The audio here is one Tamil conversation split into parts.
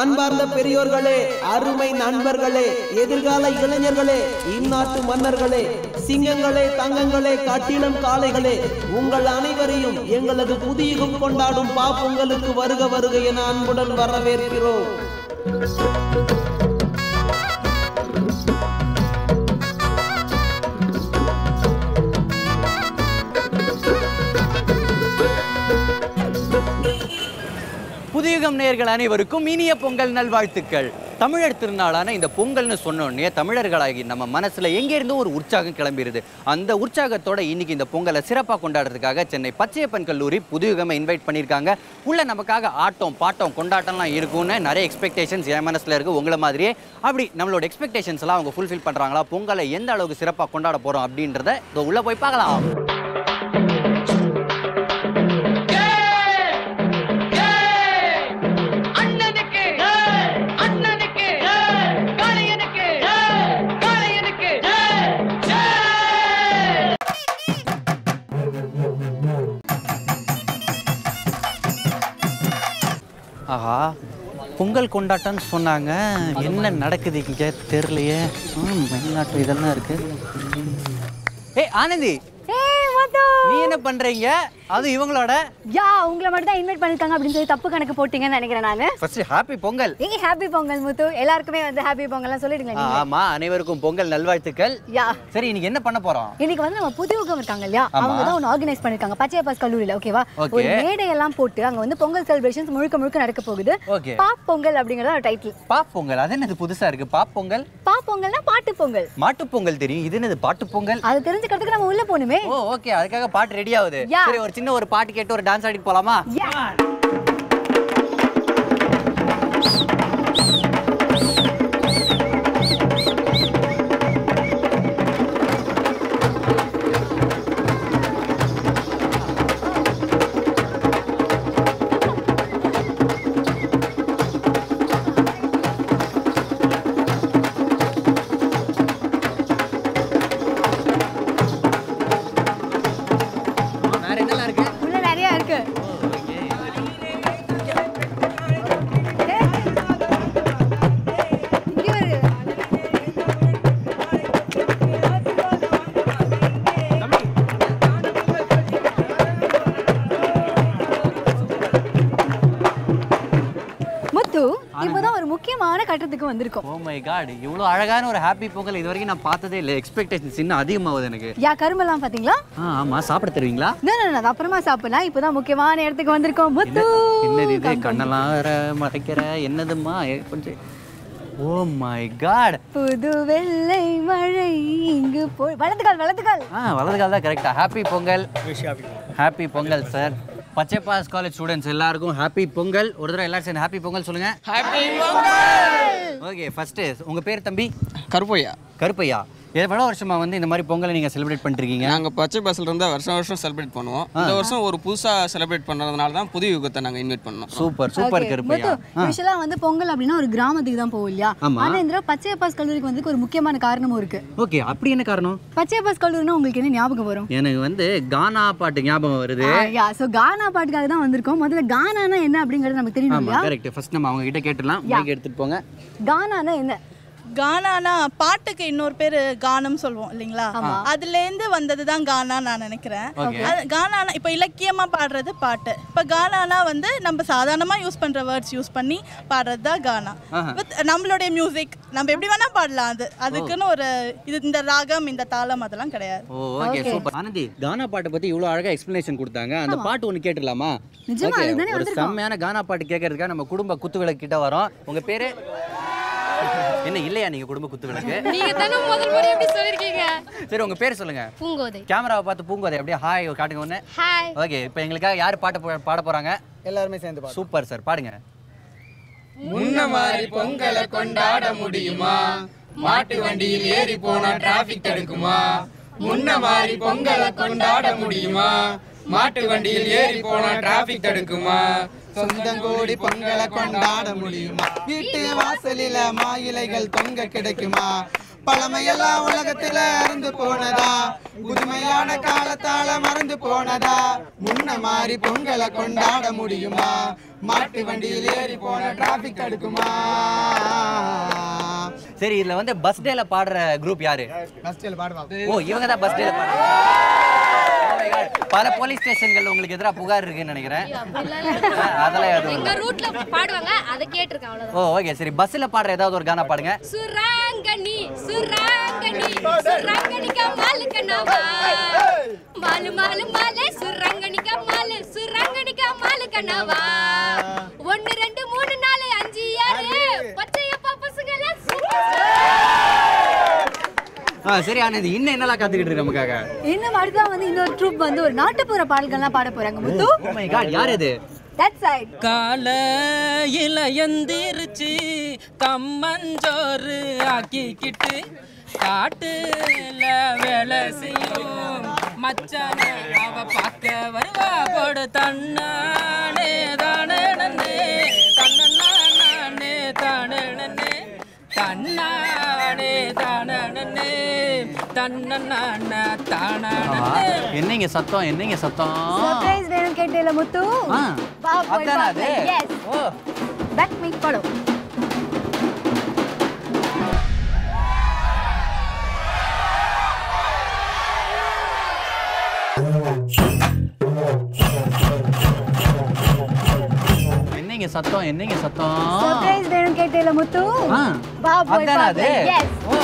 அன்பார்ந்த பெரியோர்களே, அருமை நண்பர்களே, எதிர்கால இளைஞர்களே, இந்நாட்டு மன்னர்களே, சிங்கங்களே, தங்கங்களே, கட்டிடம் காளைகளே, உங்கள் அனைவரையும் எங்களது புதியுகம் கொண்டாடும் பாப்பொங்கலுக்கு வருக வருக என அன்புடன் வரவேற்கிறோம். புதியுகம் நேயர்கள் அனைவருக்கும் இனிய பொங்கல் நல்வாழ்த்துக்கள். தமிழர் திருநாளான இந்த பொங்கல்னு சொன்னோடனே தமிழர்களாகி நம்ம மனசுல எங்கேருந்தோ ஒரு உற்சாகம் கிளம்பிடுது. அந்த உற்சாகத்தோட இன்னைக்கு இந்த பொங்கலை சிறப்பாக கொண்டாடுறதுக்காக சென்னை பச்சையப்பன் கல்லூரி புதியுகமை இன்வைட் பண்ணியிருக்காங்க. உள்ள நமக்காக ஆட்டம் பாட்டம் கொண்டாட்டம்லாம் இருக்கும்னு நிறைய எக்ஸ்பெக்டேஷன்ஸ் என் மனசுல இருக்கு. உங்களை மாதிரியே அப்படி நம்மளோட எக்ஸ்பெக்டேஷன்ஸ் எல்லாம் அவங்க ஃபுல்ஃபில் பண்றாங்களா, பொங்கலை எந்த அளவுக்கு சிறப்பாக கொண்டாட போறோம் அப்படின்றத உள்ள போய் பார்க்கலாம். ஆஹா, பொங்கல் கொண்டாட்டம்னு சொன்னாங்க. என்ன நடக்குது இங்கே தெரியலையே. வெளிநாட்டு இதெல்லாம் இருக்கு. ஆனந்தி, நீ என்ன பண்றீங்க? அது இவங்களோட உங்களை மட்டும் தான் இன்வைட் பண்ணிருக்காங்க அப்படின்னு சொல்லி தப்பு கணக்கு போட்டீங்கன்னு நினைக்கிறேன். நானு first happy Pongal. Happy Pongal Muthu, எல்லாருக்குமே வந்து ஹாப்பி பொங்கல் சொல்லிடுங்க. ஆமா, அனைவருக்கும் பொங்கல் நல்வாழ்த்துக்கள். சரி, இன்னைக்கு என்ன பண்ண போறோம்? இன்னைக்கு வந்து நம்ம புதியுகம் இருக்காங்க இல்லையா, அவங்க தான் ஒன்று ஆர்கனைஸ் பண்ணிருக்காங்க பச்சையப்பாஸ் கல்லூரியில. ஓகேவா, ஒரு மேடை எல்லாம் போட்டு அங்க வந்து பொங்கல் செலிப்ரேஷன்ஸ் முழுக்க நடக்க போகுது. பாப் பொங்கல் அப்படிங்கறத ஒரு டைட்டில். பாப் பொங்கல், அது என்னது புதுசா இருக்கு? பாப் பொங்கல். பாப் பொங்கல்னா பாட்டு பொங்கல். மாட்டு பொங்கல் தெரியும், இது என்னது பாட்டு பொங்கல்? அது தெரிஞ்சுக்கிறதுக்கு நம்ம உள்ள போணுமே. ஓகே, அதுக்காக பாட்டு ரெடி ஆகுது. சரி, ஒரு சின்ன ஒரு பாட்டு கேட்டு ஒரு டான்ஸ் ஆடிட்டு போலாமா? இப்போதான் ஒரு முக்கியமான கட்டத்துக்கு வந்திருக்கோம். ஓ மை காட், இவ்வளவு அழகான ஒரு ஹாப்பி பொங்கல் இது வரைக்கும் நான் பார்த்ததே இல்லை. எக்ஸ்பெக்டேஷன்ஸ் இன்னும் அதிகமாகுது எனக்கு. கரும்பெல்லாம் பாத்தீங்களா? ஆமா, சாப்பிட தருவீங்களா? நான் அப்புறமா சாப்பிடலாம். இப்போதான் முக்கியமான இடத்துக்கு வந்திருக்கோம். முத்து, என்னது இது? கண்ணெல்லாம் மறைக்கிற என்னதுமா? கொஞ்சம் ஓ மை காட், புது வெள்ளை மழை இங்கு போய் வலது கால் தான் கரெக்டா. Happy Pongal. Happy Pongal sir. Pachaiyappa's college students எல்லாருக்கும் ஹாப்பி பொங்கல். ஒரு தடவை எல்லாரும் சேர்ந்து ஹாப்பி பொங்கல் சொல்லுங்க. ஹாப்பி பொங்கல். ஓகே, ஃபர்ஸ்ட் உங்க பேர் தம்பி? கருப்பையா. எவ்வளோ வருஷமா வந்து இந்த மாதிரி பொங்கலை நீங்க செலிப்ரேட் பண்ணிருக்கீங்க? நாங்க பச்சைப்பாஸ்ல இருந்தா வருஷம் செலிப்ரேட் பண்ணுவோம். இந்த வருஷம் ஒரு புதுசா செலிப்ரேட் பண்றதுனால தான் புதிய யுகத்தை நாங்க இன்வைட் பண்ணோம். சூப்பர் கருப்பையா. யூசுவலா வந்து பொங்கல் அப்படின்னா ஒரு கிராமத்துக்கு தான் போகும் இல்லையா? ஆனா இந்த பச்சையப்பாஸ் கல்லூரிக்கு வந்து ஒரு முக்கியமான காரணமும் இருக்கு. ஓகே, அப்படி என்ன காரணம்? பச்சையப்பாஸ் கல்லூரினா உங்களுக்கு என்ன ஞாபகம் வரும்? எனக்கு வந்து கானா பாட்டு ஞாபகம் வருது. சோ கானா பாட்டுக்காக தான் வந்திருக்கோம். முதல்ல கானானா என்ன அப்படிங்கிறது நமக்கு தெரியும் இல்லையா? கரெக்ட். ஃபர்ஸ்ட் நம்ம அவங்க கிட்ட கேட்டலாம். மைக் எடுத்துட்டு போங்க. கானானா என்ன? கானானா பாட்டுக்கு இன்னொரு பேரு கானம் சொல்லுவோம் இல்லைங்களா, அதுல இருந்து வந்ததுதான் கானா நான் நினைக்கிறேன். கானானா இப்ப இலக்கியமா பாடுறது பாட்டு. இப்ப கானானா வந்து நம்ம சாதாரணமா யூஸ் பண்ற வேர்ட்ஸ் யூஸ் பண்ணி பாடுறதுதான் கானா. வித் நம்மளுடைய மியூசிக் நம்ம எப்படி வேணா பாடலாம். அதுக்குன்னு ஒரு இது இந்த ராகம் இந்த தாளம் அதெல்லாம் கிடையாது. Okay, super. ஆனந்தி, கானா பாட்டை பத்தி இவ்வளவு அழகா எக்ஸ்பிளனேஷன் கொடுத்தாங்க. அந்த பாட்டு ஒன்னு கேட்டுலாமா? ஒரு செம்மையான கானா பாட்டு கேட்கறதுக்காக நம்ம குடும்ப குத்துவிளக்கு கிட்ட வரோம். உங்க பேரு என்ன? இல்லையா நீங்க குடும்ப குத்துவிளக்கு? நீங்க தான முதல் முறை இப்படி சொல்லிருக்கீங்க. சரி, உங்க பேர் சொல்லுங்க. பூங்கோதை. கேமராவை பார்த்து பூங்கோதை அப்படியே ஹாய் காட்டுங்க ஒண்ணு. ஹாய். ஓகே, இப்போ எங்களுக்காக யார் பாட போறாங்க? எல்லாரும் சேர்ந்து பாடுங்க. சூப்பர் சார், பாடுங்க. முன்ன மாதிரி பொங்கலை கொண்டாட முடியுமா? மாட்டு வண்டியில் ஏறி போனா டிராபிக் தடுக்குமா? முன்ன மாதிரி பொங்கலை கொண்டாட முடியுமா? மாட்டு வண்டியில் ஏறி போனா டிராபிக் தடுக்குமா? சொந்தங்கோடி பொங்கலை கொண்டாட முடியுமா? வீட்டு வாசலில மாயிலைகள் தொங்க கிடைக்குமா? பழமையெல்லாம் உலகத்துல அருந்து போனதா புதுமையான காலத்தால மறந்து போனதா முன்ன மாதிரி பொங்கலை கொண்டாட முடியுமா மாட்டு வண்டியில் ஏறி போன டிராபிக் தடுக்குமா சரி இதுல வந்து பஸ் டேல பாடுற குரூப் யாரு பஸ் டேல பாடுவாங்க ஓ இவங்க தான் பஸ் டேல பாடுறாங்க பல போலீஸ் ஸ்டேஷன்கள் உங்களுக்கு எதிராக புகார் இருக்குன்னு நினைக்கிறேன் அதெல்லாம் எங்க ரூட்ல பாடுவாங்க அதை கேட்டிருக்கேன் அவ்வளவுதான் ஓ ஓகே சரி பஸ்ல பாடுற ஏதாவது ஒரு கானா பாடுங்க சுராங்கனி சுராங்கனி சுராங்கனிக்கா மாலு கண்ணாவா மாலு மாலு மாலே சுராங்கனிக்கா மாலு சுராங்கனிக்கா மாலு கண்ணாவா 1 2 3 4 5 6 பச்சையப்பா பசங்க எல்லாம் சரி ஆனந்தி இன்னும் என்னெல்லாம் காத்துக்கிட்டு இருக்கு நமக்காக இன்னும் அடுத்தா வந்து இன்னொரு ட்ரூப் வந்து ஒரு நாட்டுப்புற பாடல்கள்லாம் பாட போறாங்க முத்து ஓ மை காட் யார் இது தட் சைடு காலையில எந்திரிச்சு கம்மஞ்சோறு ஆக்கிக்கிட்டு காட்டுல வேலை செய்யும் மச்சான அவ பார்க்க வருவா போடு தன்னானே தானே நன்னே தன்னானே தானே நன்னே தன்னானே தானே நன்னே தன்னானே தானே நன்னே என்னங்க சத்தம் சர்ப்ரைஸ் வேணும் கேட்டேல முத்து வா போய் அதானே அது yes oh back me follow என்னங்க சத்தம் சர்ப்ரைஸ் வேணும் கேட்டேல முத்து வா போய் அதானே அது எஸ் ஓ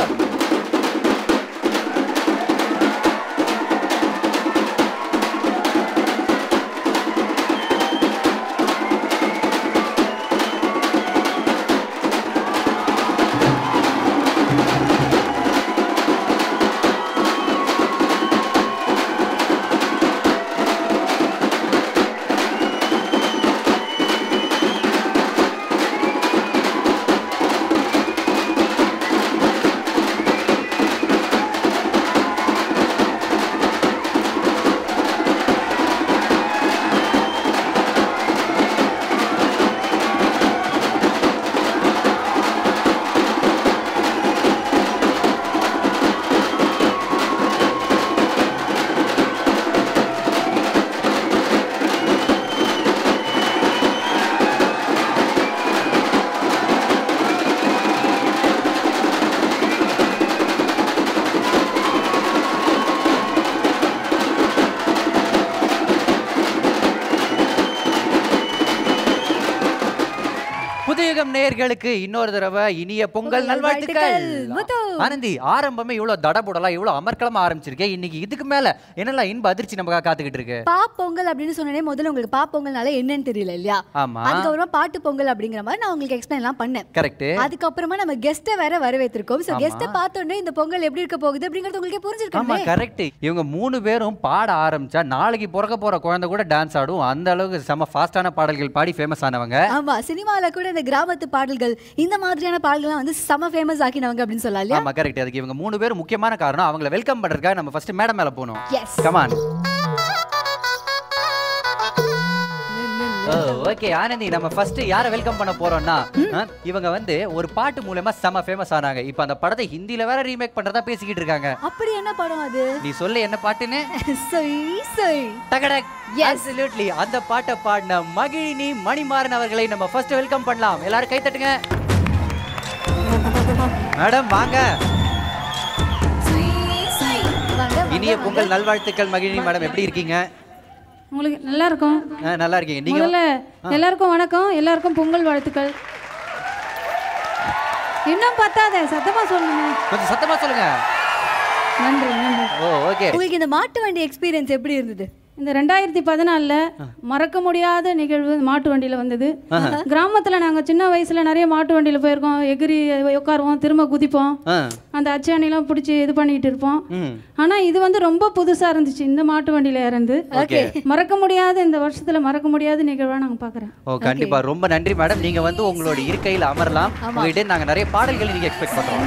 புதுயுகம் நேயர்களுக்கு இன்னொரு தடவை இனிய பொங்கல் நல்வாழ்த்துக்கள். ஆனந்தி, ஆரம்பமே இவ்வளவு தடபுடலா இவ்வளவு அமர்க்கலமா ஆரம்பிச்சிருக்கேன். இன்னைக்கு இதுக்கு மேல என்னெல்லாம் இன்ப அதிர்ச்சி நமக்காக காத்துக்கிட்டு இருக்கு. பாப் பொங்கல் அப்படின்னு சொன்னே முதல்ல உங்களுக்கு பாப் பொங்கல்னால என்னன்னு தெரியல இல்லையா? ஆமா. அதுக்கப்புறமா பாட்டு பொங்கல் அப்படிங்கிற மாதிரி நான் உங்களுக்கு எக்ஸ்பிளைன் எல்லாம் பண்ணேன். கரெக்ட். அதுக்கப்புறமா நம்ம கெஸ்ட்டை வேற வரவேற்றிருக்கோம். சோ கெஸ்ட்டை பார்த்தோன்னே இந்த பொங்கல் எப்படி இருக்க போகுது அப்படிங்கிறது உங்களுக்கு புரிஞ்சிருக்கும். ஆமா கரெக்ட். இவங்க 3 பேரும் பாட ஆரம்பிச்சா நாளைக்கு பிறக்க போற குழந்தை கூட டான்ஸ் ஆடும். அந்த அளவுக்கு செம ஃபாஸ்டான பாடல்கள் பாடி ஃபேமஸ் ஆனவங்க. ஆமா, சினிமால கூட இந்த கிராமத்து பாடல்கள் இந்த மாதிரியான பாடல்கள்லாம் வந்து செம ஃபேமஸ் ஆக்கினவங்க அப்படின்னு சொல்லலாம் இல்லையா? ஆமா கரெக்ட். அதுக்கு இவங்க 3 பேரும் முக்கியமான காரணம். அவங்களை வெல்கம் பண்றதுக்காக நம்ம ஃபர்ஸ்ட் மேடம் மேல போணும். Yes, come on. Okay Anandhi, நம்ம ஃபர்ஸ்ட் யாரை வெல்கம் பண்ண போறோம்னா, இவங்க வந்து ஒரு பாட்டு மூலமா செம ஃபேமஸ் ஆனாங்க. இப்போ அந்த படத்தை ஹிந்தில வேற ரீமேக் பண்றதா பேசிக்கிட்டு இருக்காங்க. அப்படி என்ன படம் அது? நீ சொல்லு என்ன பாட்டுன்னு. சரி சரி டகடக். அப்சல்யூட்லி அந்த பாட்டை பாடின மகிழினி மணிமாறன் அவர்களை நம்ம ஃபர்ஸ்ட் வெல்கம் பண்ணலாம். எல்லாரும் கை தட்டுங்க. மேடம் வாங்க. இனிய பொங்கல் நல்வாழ்த்துக்கள் மகிழினி மேடம், எப்படி இருக்கீங்க? உங்களுக்கு நல்லா இருக்கும். நல்லா இருக்கீங்க. நீங்க முதல்ல எல்லாருக்கும் வணக்கம், எல்லாருக்கும் பொங்கல் வாழ்த்துக்கள். இன்னும் பத்தாதே, சத்தமா சொல்லுங்க. கொஞ்சம் சத்தமா சொல்லுங்க. நன்றி நன்றி. ஓ ஓகே. உங்களுக்கு இந்த மாட்டு வண்டி எக்ஸ்பீரியன்ஸ் எப்படி இருந்தது? இந்த 2014 மறக்க முடியாத நிகழ்வு மாட்டு வண்டியில் வந்தது. கிராமத்தில் நாங்கள் சின்ன வயசில் நிறைய மாட்டு வண்டியில் போயிருக்கோம். எகிரி உட்காருவோம், திரும்ப குதிப்போம், அந்த அச்சாணிலாம் பிடிச்சி இது பண்ணிட்டு இருப்போம். ஆனால் இது வந்து ரொம்ப புதுசாக இருந்துச்சு இந்த மாட்டு வண்டியில் இறந்து. மறக்க முடியாத இந்த வருஷத்தில் மறக்க முடியாத நிகழ்வாக நாங்கள் பார்க்குறோம். ஓ கண்டிப்பாக ரொம்ப நன்றி மேடம். நீங்கள் வந்து உங்களோட இருக்கையில் அமரலாம். உங்கள்கிட்ட நாங்கள் நிறைய பாடல்கள் நீங்கள் எக்ஸ்பெக்ட் பண்ணுறோம்.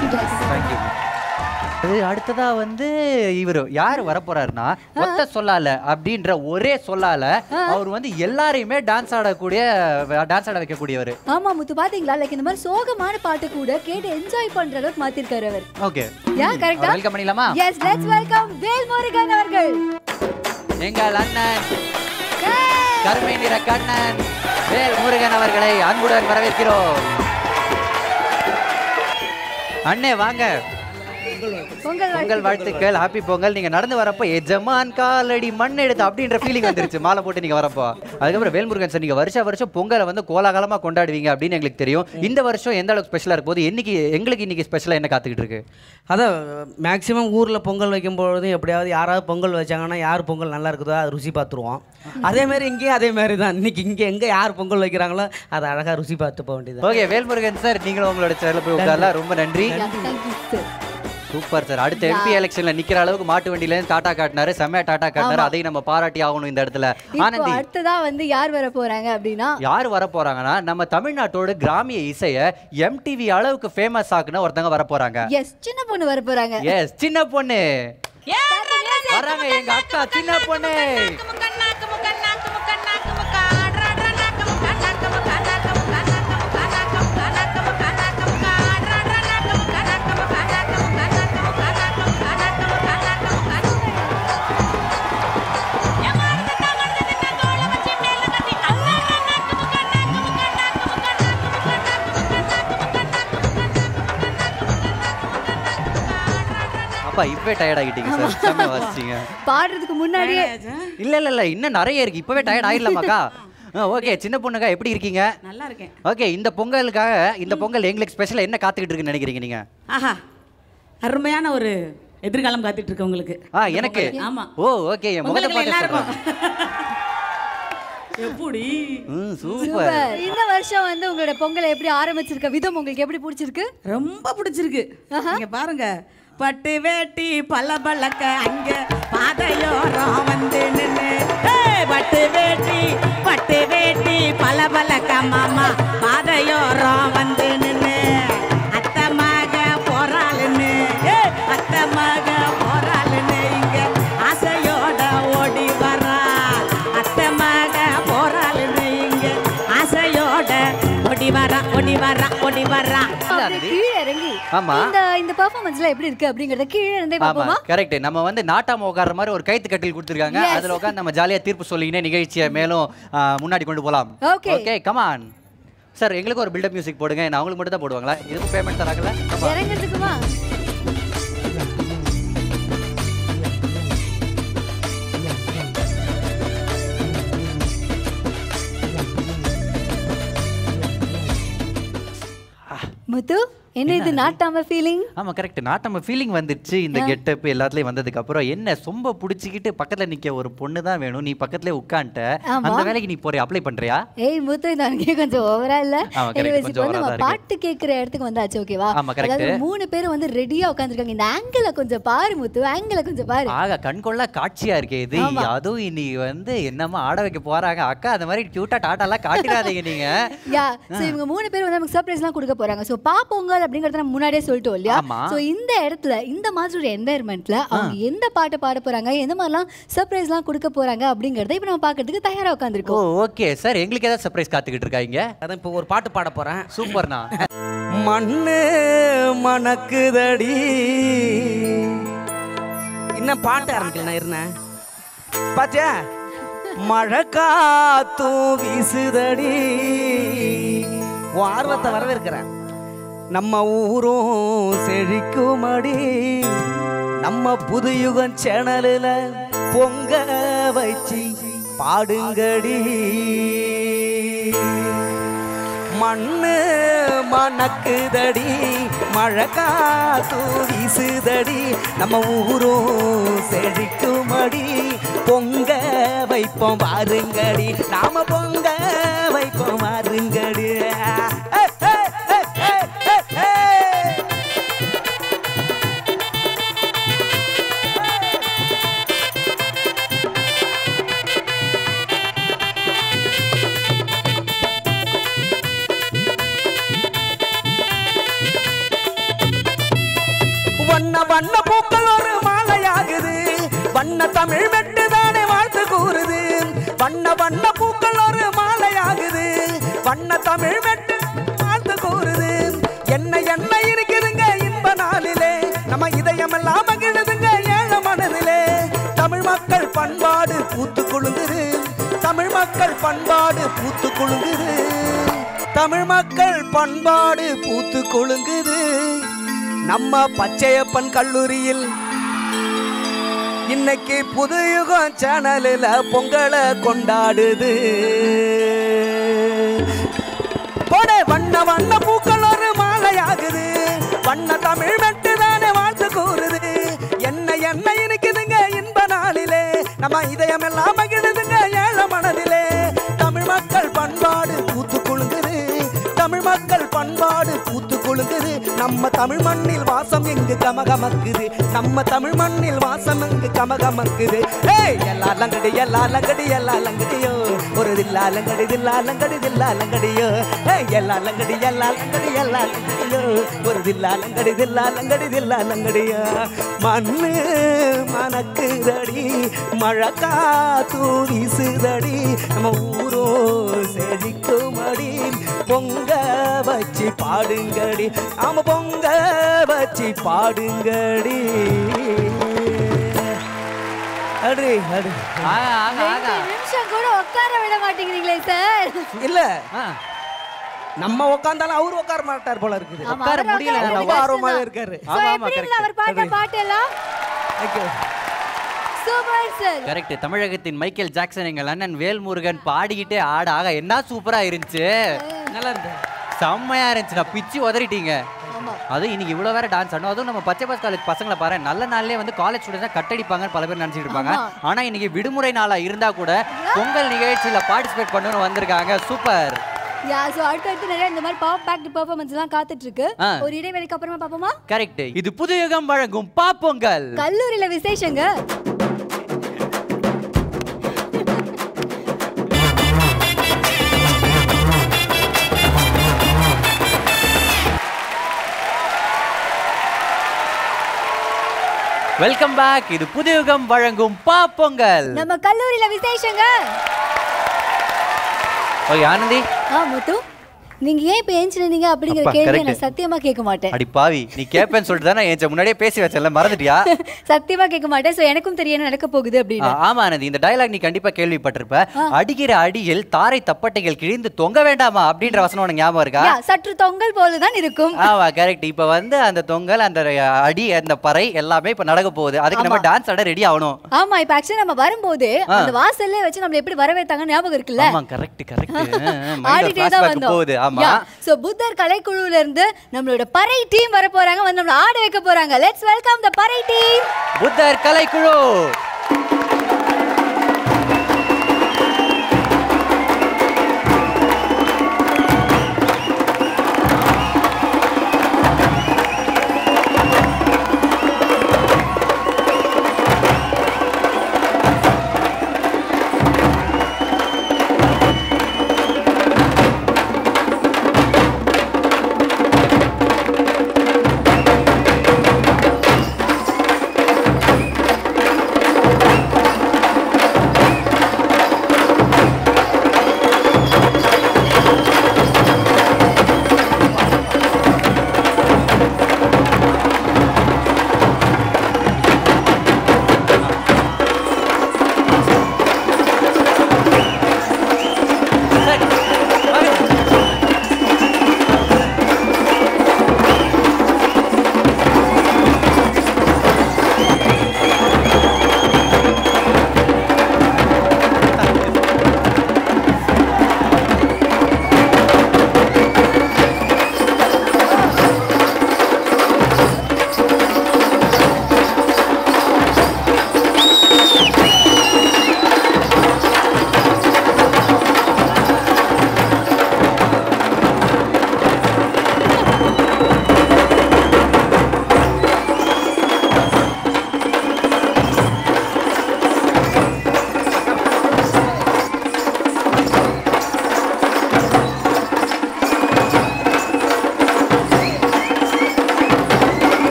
தேங்க்யூ. அடுத்ததா வந்து இவரு யாரு வரப்போறாருன்னா ஒத்த சொல்லால அப்படின்ற ஒரே சொல்லால அவர் வந்து எல்லாரையுமே டான்ஸ் ஆட வைக்கக்கூடியவர். ஆமா முத்து பாத்தீங்களா, லைக் இந்த மாதிரி சோகமான பாட்டு கூட கேட்டு என்ஜாய் பண்ற அளவுக்கு மாத்திருக்காரு அவர். ஓகே யா கரெக்ட்டா வெல்கம் பண்ணிடலாமா? எஸ் லெட்ஸ் வெல்கம் வேல்முருகன் அவர்கள். எங்கள் அண்ணன் கருமை நிற கண்ணன் வேல்முருகன் அவர்களை அன்புடன் வரவேற்கிறோம். அண்ணே வாங்க. பொங்கல் வாழ்த்துக்கள், ஹாப்பி பொங்கல். நீங்க நடந்து வரப்போ எஜமான் காலடி மண் எடுத்து அப்படின்ற ஃபீலிங் வந்துருச்சு மாலை போட்டு நீங்க வரப்போ. அதுக்கப்புறம் வேல்முருகன் சார், நீங்க வருஷம் பொங்கலை வந்து கோலாகலமா கொண்டாடுவீங்க அப்படின்னு எங்களுக்கு தெரியும். இந்த வருஷம் எந்த அளவுக்கு ஸ்பெஷலா இருக்கும் போது எங்களுக்கு இன்னைக்கு ஸ்பெஷலா என்ன காத்துக்கிட்டு இருக்கு? அதான் மேக்ஸிமம் ஊரில் பொங்கல் வைக்கும்பொழுது எப்படியாவது யாராவது பொங்கல் வச்சாங்கன்னா யார் பொங்கல் நல்லா இருக்குதோ அதை ருசி பார்த்துருவோம். அதேமாதிரி இங்கேயும் அதே மாதிரி தான். இன்னைக்கு இங்கே எங்கே யார் பொங்கல் வைக்கிறாங்களோ அதை அழகாக ருசி பார்த்து போக வேண்டியது. ஓகே வேல்முருகன் சார், நீங்களும் உங்களோட சேனல் போய் உட்காரலாம். ரொம்ப நன்றி. Super sir. அடுத்த எம்பி எலெக்ஷன்ல நிக்கிற அளவுக்கு மாட்டு வண்டியில டாடா காட்டினாரு, செம்மையா டாடா காட்டினாரு. அதையும் நம்ம பாராட்டி ஆகணும் இந்த இடத்துல. ஆனந்தி, அடுத்ததா வந்து யார் வர போறாங்க அப்படின்னா யார் வர போறாங்கன்னா நம்ம தமிழ்நாட்டோட கிராமிய இசையை எம்டிவி அளவுக்கு ஃபேமஸ் ஆக்குன ஒருத்தங்க வர போறாங்க. எஸ் சின்ன பொண்ணு வர போறாங்க. எஸ் சின்ன பொண்ணு வராங்க, எங்க அக்கா சின்ன பொண்ணு. அப்பா இப்பவே டயர்ட் ஆகிட்டீங்க சார், செம்ம வாசிச்சீங்க. பாடுறதுக்கு முன்னாடியே இல்ல இன்னும் நிறைய இருக்கு, இப்பவே டயர்ட் ஆயிடலாமாக்கா? ஓகே சின்ன பொண்ணுக்கா எப்படி இருக்கீங்க? நல்லா இருக்கேன். ஓகே இந்த பொங்கலுக்காக இந்த பொங்கல் எங்களுக்கு ஸ்பெஷலா என்ன காத்துக்கிட்டு இருக்குன்னு நினைக்கிறீங்க நீங்க? ஆஹா அருமையான ஒரு எதிர்காலம் காத்துட்டு இருக்கு உங்களுக்கு. எனக்கு ஆமா. ஓ ஓகே என் முகத்தை பார்த்து எப்படி சூப்பர். இந்த வருஷம் வந்து உங்களோட பொங்கலை எப்படி ஆரம்பிச்சிருக்க விதம் உங்களுக்கு எப்படி பிடிச்சிருக்கு? ரொம்ப பிடிச்சிருக்கு. நீங்க பாருங்க, பட்டு வேட்டி பல பழக்க அங்க பாதையோரம் வந்து நின்று பட்டு வேட்டி பல பழக்க மாமா பாதையோரம் வந்து நின்று அத்தமாக போறாளுன்னு இங்க ஆசையோட ஓடி வரா. அத்தமாக போறாளுன்னு இங்க ஆசையோட ஓடி வரா. கீழே இறங்கி இந்த பெர்ஃபார்மன்ஸ்ல எப்படி இருக்கு அப்படிங்கறத கீழே இருந்தே பாப்போமா? கரெக்ட். நம்ம வந்து நாட்டாம உட்கார்ற மாதிரி ஒரு கைத்து கட்டில் கொடுத்திருக்காங்க. அதுல உட்கார்ந்து நம்ம ஜாலியா தீர்ப்பு சொல்லிக்கினே நிகழ்ச்சியை மேலும் முன்னாடி கொண்டு போலாம். ஓகே கம் ஆன் சார், எங்களுக்கு ஒரு பில்டப் மியூசிக் போடுங்க. நான் அவங்களுக்கு மட்டும் தான் போடுவாங்களா? இதுக்கு பேமெண்ட் தராங்கல? இறங்கிறதுக்குமா? முத்து என்ன இது நாட்டாம ஃபீலிங்? ஆமா கரெக்ட், நாட்டாம ஃபீலிங் வந்துச்சு. இந்த கெட்டப் எல்லாத்துலயும் வந்ததுக்கு அப்புறம் என்ன சொம்ப புடிச்சிக்கிட்டு பக்கத்துல நிக்க ஒரு பொண்ணு தான் வேணும், நீ பக்கத்துலயே உட்கார்ந்துட்ட. அந்த வேலைக்கு நீ போறே, அப்ளை பண்றியா? ஏய் முத்து இது கொஞ்சம் ஓவரா இல்ல? இப்போ நம்ம பாட்டு கேக்குற இடத்துக்கு வந்தாச்சு ஓகேவா? அதாவது மூணு பேர் வந்து ரெடியா உட்கார்ந்திருக்காங்க. இந்த ஆங்கிள கொஞ்சம் பாரு முத்து, ஆங்கிள கொஞ்சம் பாரு. ஆக கண்கொள்ளா காட்சியா இருக்கே இது. அதுவும் இன்னைக்கு வந்து என்னமா ஆட வைக்க போறாங்க. அக்கா அந்த மாதிரி கியூட்டா டாடா எல்லாம் காட்டிடாதீங்க நீங்க. யா சோ இவங்க மூணு பேர் வந்து நமக்கு சர்ப்ரைஸ் எல்லாம் கொடுக்க போறாங்க. சோ பாப்போங்க அப்படிங்கறத நம்ம முன்னாடியே சொல்லிட்டோம் இல்லையா? சோ இந்த இடத்துல இந்த மாதிரி ஒரு என்வாயர்மெண்ட்ல அவங்க எந்த பாட்டு பாட போறாங்க, எந்த மாதிரிலாம் சர்ப்ரைஸ்லாம் கொடுக்க போறாங்க அப்படிங்கறத இப்போ நம்ம பார்க்கிறதுக்கு தயாரா உட்கார்ந்திருக்கோம். ஓகே சார், எங்களுக்கு ஏதாவது சர்ப்ரைஸ் காத்துக்கிட்டு இருக்காங்க? அதான் இப்போ ஒரு பாட்டு பாட போறேன். சூப்பர்ண்ணா. மண்ணு மணக்குதடி. இன்னும் பாட்டு ஆரம்பிக்கல இருந்தேன் பாத்தியா? மழை காத்தும் வீசுதடி. ஆர்வத்தை வரவேற்கிறேன். நம்ம ஊரும் செழிக்குமடி. நம்ம புதுயுகம் சேனலில் பொங்க வச்சு பாடுங்கடி. மண்ணு மணக்குதடி, மழை காத்து வீசுதடி. நம்ம ஊரும் செழிக்குமடி. பொங்க வைப்போம் பாருங்கடி, நாம பொங்க வைப்போம் பாருங்கடி. வண்ண வண்ண பூ தமிழ் மெட்டு தானே வாழ்த்து கூறுது வண்ண வண்ண பூக்கள் ஒரு மாலையாகுது வண்ண தமிழ் மெட்டு வாழ்த்து கூறுது என்ன என்ன இருக்குதுங்க இன்ப நாளிலே நம்ம இதயமெல்லாம் மகிழுதுங்க ஏழ மனதிலே தமிழ் மக்கள் பண்பாடு பூத்து குலுங்குது தமிழ் மக்கள் பண்பாடு பூத்து குலுங்குது தமிழ் மக்கள் பண்பாடு பூத்து குலுங்குது நம்ம பச்சையப்பன் கல்லூரியில் இன்னைக்கு புது யுகம் சேனலில் பொங்கலை கொண்டாடுது போடே வண்ண வண்ண பூக்கள் ஒரு மாலையாகுது வண்ண தமிழ் மெட்டு தானே வாழ்த்து கூறுது என்ன என்ன இருக்குதுங்க இன்ப நாளிலே நம்ம இதயமெல்லாம் மகிழுதுங்க ஏழ மனதிலே தமிழ் மக்கள் பண்பாடு பூத்து குலுங்குது தமிழ் மக்கள் பண்பாடு பூத்து குலுங்குது நம்ம தமிழ் மண்ணில் வாசம் எங்கு கமகமக்குது நம்ம தமிழ் மண்ணில் வாசம் எங்கு கமகமக்குது எல்லா லங்கடி எல்லா லங்கடி எல்லா லங்கடியோ ஒரு தில்லா லங்கடி தில்லா லங்கடி தில்லா லங்கடியோ எல்லா லங்கடி எல்லா லங்கடி எல்லா லங்கடியோ ஒரு தில்லா லங்கடி தில்லா லங்கடி தில்லா லங்கடியோ மண்ணு மணக்குதடி மழை காத்து வீசுதடி நம்ம ஊரோ செழிக்குமடி பொங்க வச்சு பாடுங்கடி ஆமா பொங்க வச்சு பாடுங்கடி அடி அடி நிமிஷம் கூட உட்கார விட மாட்டேங்கிறீங்களே சார் இல்ல நம்ம உட்கார்ந்தாலும் அவரு உட்கார மாட்டார் போல இருக்குது உட்கார முடியல ரொம்ப ஆர்வமாவே இருக்காரு அவர் பாட்ட பாட்டு எல்லாம் சூப்பர் சார் கரெக்ட் தமிழகத்தின் மைக்கேல் ஜாக்சன் எங்கள் அண்ணன் வேல்முருகன் பாடிக்கிட்டே ஆக என்ன சூப்பரா இருந்துச்சு நல்லா இருந்துச்சு செம்மையா இருந்துச்சு நான் பிச்சு உதறிட்டீங்க அது இன்னைக்கு இவ்வளவு வேற டான்ஸ் ஆடணும் அதுவும் நம்ம பச்சை பாஸ் காலேஜ் பசங்களை பாரு நல்ல நாள்லயே வந்து காலேஜ் ஸ்டூடெண்ட்ஸ் கட்டடிப்பாங்கன்னு பல பேர் நினைச்சிட்டு இருப்பாங்க ஆனா இன்னைக்கு விடுமுறை நாளா இருந்தா கூட பொங்கல் நிகழ்ச்சியில பார்ட்டிசிபேட் பண்ணணும்னு வந்திருக்காங்க சூப்பர் சோ அடுத்து நிறைய இந்த மாதிரி பாப் பேக் பெர்ஃபார்மன்ஸ் எல்லாம் காத்துட்டு இருக்கு ஒரு இடைவேளைக்கு அப்புறமா பாப்போமா கரெக்ட் இது புது யுகம் வழங்கும் பாப்பொங்கல் கல்லூரியில விசேஷங்க வெல்கம் பேக் இது புது யுகம் வழங்கும் பாப்பொங்கல் நம்ம கல்லூரியில விசேஷங்க ஓய் ஆனந்தி முத்து நீங்க ஏன் இப்ப ஏஞ்சினீங்க அப்படிங்கிற கேள்வி நான் சத்தியமா கேட்க மாட்டேன் அடி பாவி நீ கேப்பேன்னு சொல்லிட்டு தான் நான் முன்னாடியே பேசி வச்சல மறந்துட்டியா சத்தியமா கேட்க மாட்டேன் சோ எனக்கும் தெரியும் நடக்க போகுது அப்படின்னு ஆமா ஆனந்தி இந்த டயலாக் நீ கண்டிப்பா கேள்விப்பட்டிருப்ப அடிக்கிற அடியில் தாரை தப்பட்டைகள் கிழிந்து தொங்க வேண்டாமா அப்படின்ற வசனம் உனக்கு ஞாபகம் இருக்கா சற்று தொங்கல் போலதான் இருக்கும் ஆமா கரெக்ட் இப்ப வந்து அந்த தொங்கல் அந்த அடி அந்த பறை எல்லாமே இப்ப நடக்க போகுது அதுக்கு நம்ம டான்ஸ் ஆட ரெடி ஆகணும் ஆமா இப்ப ஆக்சுவலி நம்ம வரும்போது அந்த வாசல்ல வச்சு நம்ம எப்படி வரவேத்தாங்க ஞாபகம் இருக்குல்ல ஆமா கரெக்ட் கரெக்ட் ஆடிட்டே தான் வந்தோம் சோ புத்தர் கலைக்குழுல இருந்து நம்மளோட பறை டீம் வர போறாங்க வந்து நம்மள ஆட வைக்க போறாங்க லெட்ஸ் வெல்கம் தி பறை டீம் புத்தர் கலைக்குழு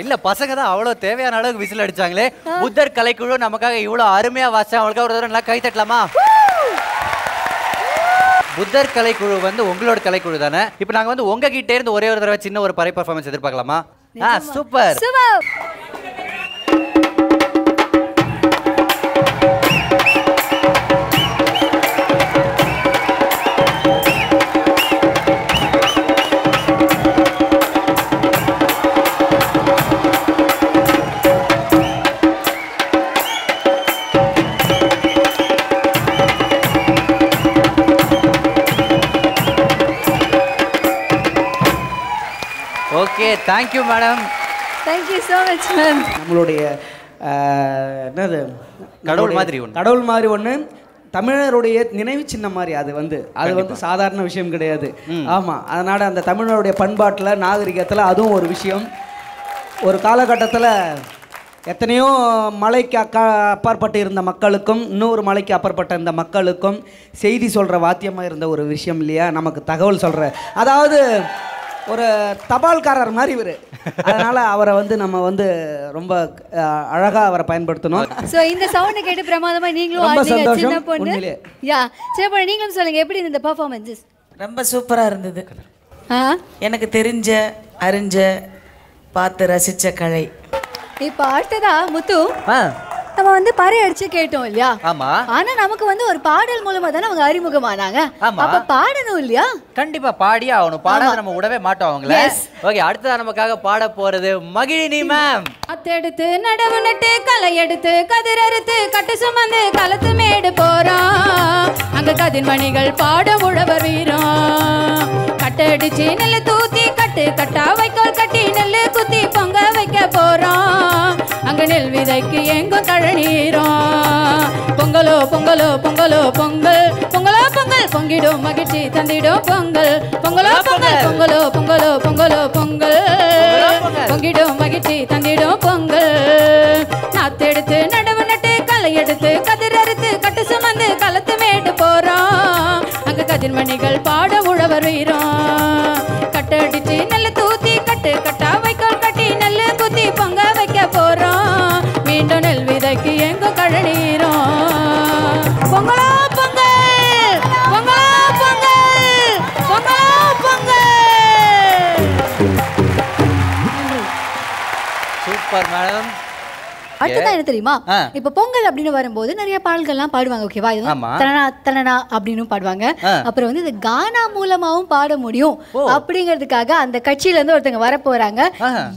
இல்ல பசங்க தான் அவ்வளவு தேவையான அளவுக்கு விசில் அடிச்சாங்களே. புத்தர் கலைக்குழு நமக்காக இவ்வளவு அருமையா வாசிச்சா அவங்களுக்கு ஒரு தடவை நல்லா கை தட்டலாமா? புத்தர் கலைக்குழு வந்து உங்களோட கலைக்குழு தானே. இப்போ நாங்க வந்து உங்ககிட்ட இருந்து ஒரே ஒரு தடவை சின்ன ஒரு பறை பர்ஃபார்மன்ஸ் எதிர்பார்க்கலாமா? Super. Okay, thank you madam. Thank you so much ma'am. நம்மளுடைய என்னது கடவுள் மாதிரி ஒன்று, கடவுள் மாதிரி ஒன்று, தமிழருடைய நினைவு சின்னம் மாதிரி. அது வந்து சாதாரண விஷயம் கிடையாது. ஆமாம், அதனால் அந்த தமிழருடைய பண்பாட்டில் நாகரிகத்தில் அதுவும் ஒரு விஷயம். ஒரு காலகட்டத்தில் எத்தனையோ மலைக்கு அப்பாற்பட்டு இருந்த மக்களுக்கும் இன்னொரு மலைக்கு அப்பாற்பட்ட இந்த மக்களுக்கும் செய்தி சொல்கிற வாத்தியமாக இருந்த ஒரு விஷயம் இல்லையா, நமக்கு தகவல் சொல்கிற, அதாவது ஒரு தபால்காரர் மாதிரி இவர். அதனால் அவரை வந்து நம்ம வந்து ரொம்ப அழகாக அவரை பயன்படுத்தணும். ஸோ இந்த சவுண்டை கேட்டு பிரமாதமா நீங்களும் ஆடுங்க சின்ன பொண்ணு. யா சின்ன பொண்ணு, நீங்களும் சொல்லுங்க எப்படி இந்த பெர்ஃபார்மன்ஸஸ்? ரொம்ப சூப்பராக இருந்தது. எனக்கு தெரிஞ்ச அறிஞ்ச பார்த்து ரசித்த கலை. இப்போ அடுத்ததா முத்து, நம்ம வந்து பறை அடிச்சு கேட்டோம் இல்லையா? ஆமா. ஆனா நமக்கு வந்து ஒரு பாடல் மூலமா தானே அவங்க அறிமுகமானாங்க. அப்ப பாடணும் இல்லையா? கண்டிப்பா பாடியே ஆகணும். பாடாத நம்ம விடவே மாட்டோம் அவங்கள. ஓகே, அடுத்ததா நமக்காக பாட போறது மகிழினி மேம். அத்தெடுத்து நடவு நட்டு களை எடுத்து கதிர் அறுத்து கட்டு சுமந்து களத்து மேடு போறோம். அங்க கதிர்மணிகள் பாட உழவர் வீரம். கட்டடிச்சு நெல்லு தூத்தி கட்டு கட்டா வைக்கோல் கட்டி நெல்லு குத்தி பொங்க வைக்க போறோம். அங்க நெல் விதைக்கு எங்கும் தழநீரும். பொங்கலோ பொங்கலோ பொங்கலோ பொங்கல், பொங்கலோ பொங்கல் பொங்கிடும் மகிழ்ச்சி தந்திடும் பொங்கல். பொங்கலோ பொங்கல் பொங்கலோ பொங்கலோ பொங்கலோ பொங்கல் பொங்கிடும் மகிழ்ச்சி தந்திடும் பொங்கல். நாத்தெடுத்து நடவு நட்டு களை எடுத்து கதிர் அறுத்து கட்டு சுமந்து களத்து மேட்டு போறோம். அங்க கதிர்மணிகள் பாட உழவர் வீரம். கட்டடிச்சு நெல்லு தூத்தி கட்டு கட்டா வைக்கோல் கட்டி நெல்லு குத்தி பொங்க வைக்க போறோம். மீண்டும் நெல் விதைக்கு எங்க கழநீரும். பொங்கலோ பொங்கல் பொங்கலோ பொங்கல் பொங்கலோ பொங்கல். Super madam. அடுத்ததான் என்ன தெரியுமா, இப்ப பொங்கல் அப்படின்னு வரும்போது நிறைய பாடல்கள்லாம் பாடுவாங்க. ஓகேவா? இது தனனா தனனா அப்படின்னு பாடுவாங்க. அப்புறம் வந்து இது கானா மூலமாவும் பாட முடியும் அப்படிங்கிறதுக்காக அந்த கட்சியில இருந்து ஒருத்தங்க வர போறாங்க.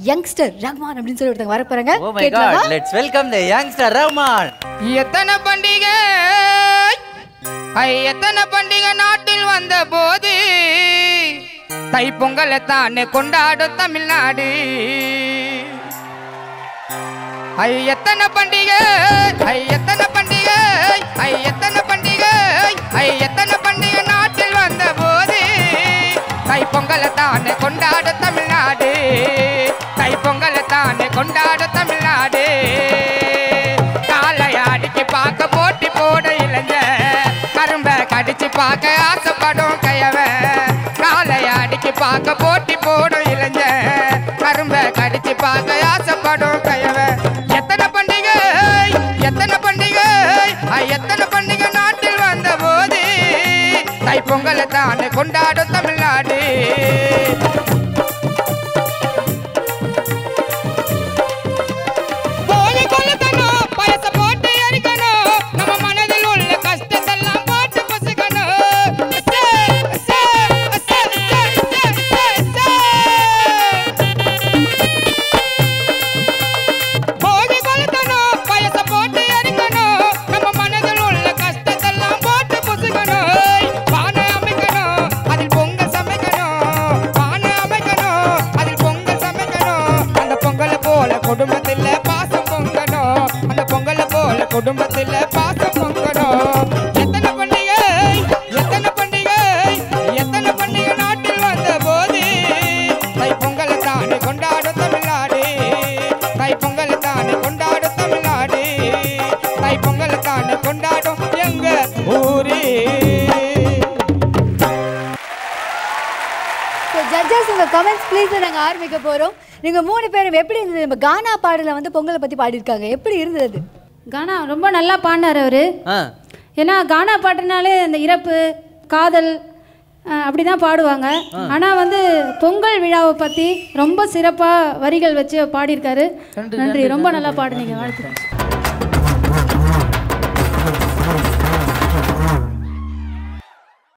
யங்ஸ்டர் ரஹ்மான் அப்படின்னு சொல்லி ஒருத்தங்க வர போறாங்க. Oh my God, let's welcome the youngster Rahman. எத்தனை பண்டிகை எத்தனை பண்டிகை நாட்டில் வந்த போது தை பொங்கலை தானே கொண்டாடும் தமிழ்நாடு. எத்தனை பண்டிகை எத்தனை பண்டிகை எத்தனை பண்டிகை எத்தனை பண்டிகை நாட்டில் வந்த போது தை பொங்கலை தானே கொண்டாடும் தமிழ்நாடு. தை பொங்கலை தானே கொண்டாடும் தமிழ்நாடு. காலையாடிக்கு பார்க்க போட்டி போட இளைஞ கரும்பை கடிச்சு பார்க்க ஆசைப்படும் கயவன். காலையாடிக்கு பார்க்க போட்டி போடும் இளைஞ கரும்பை கடிச்சு பார்க்க ஆசைப்படும் கயவன். எத்தனை பண்டிகை எத்தனை பண்டிகை எத்தனை பண்டிகை நாட்டில் வந்த போது தை பொங்கலை தானே கொண்டாடும் தமிழ்நாடு. குடும்பத்தில் பாசம் பொங்கணும். எத்தனை பண்டிகை எத்தனை பண்டிகை எத்தனை பண்டிகை நாட்டில் வந்த போது தை பொங்கலை தானே கொண்டாடும் தமிழ்நாடு. தை பொங்கலை தானே கொண்டாடும் தமிழ்நாடு. தை பொங்கலை தானே கொண்டாடும் எங்க ஊரு. யங்ஸ்டர்ஸ் உங்க கமெண்ட்ஸ் ப்ளீஸ் நாங்க ஆரம்பிக்க போறோம். நீங்க 3 பேரும் எப்படி இருந்தது? நம்ம கானா பாடல வந்து பொங்கலை பத்தி பாடியிருக்காங்க, எப்படி இருந்தது? கானா ரொம்ப நல்லா பாடினார் அவரு. ஏன்னா கானா பாட்டுனாலே அந்த இறப்பு காதல் அப்படிதான் பாடுவாங்க. ஆனால் வந்து பொங்கல் விழாவை பற்றி ரொம்ப சிறப்பாக வரிகள் வச்சு பாடியிருக்காரு. நன்றி, ரொம்ப நல்லா பாடுனீங்க, வாழ்த்துறேன்.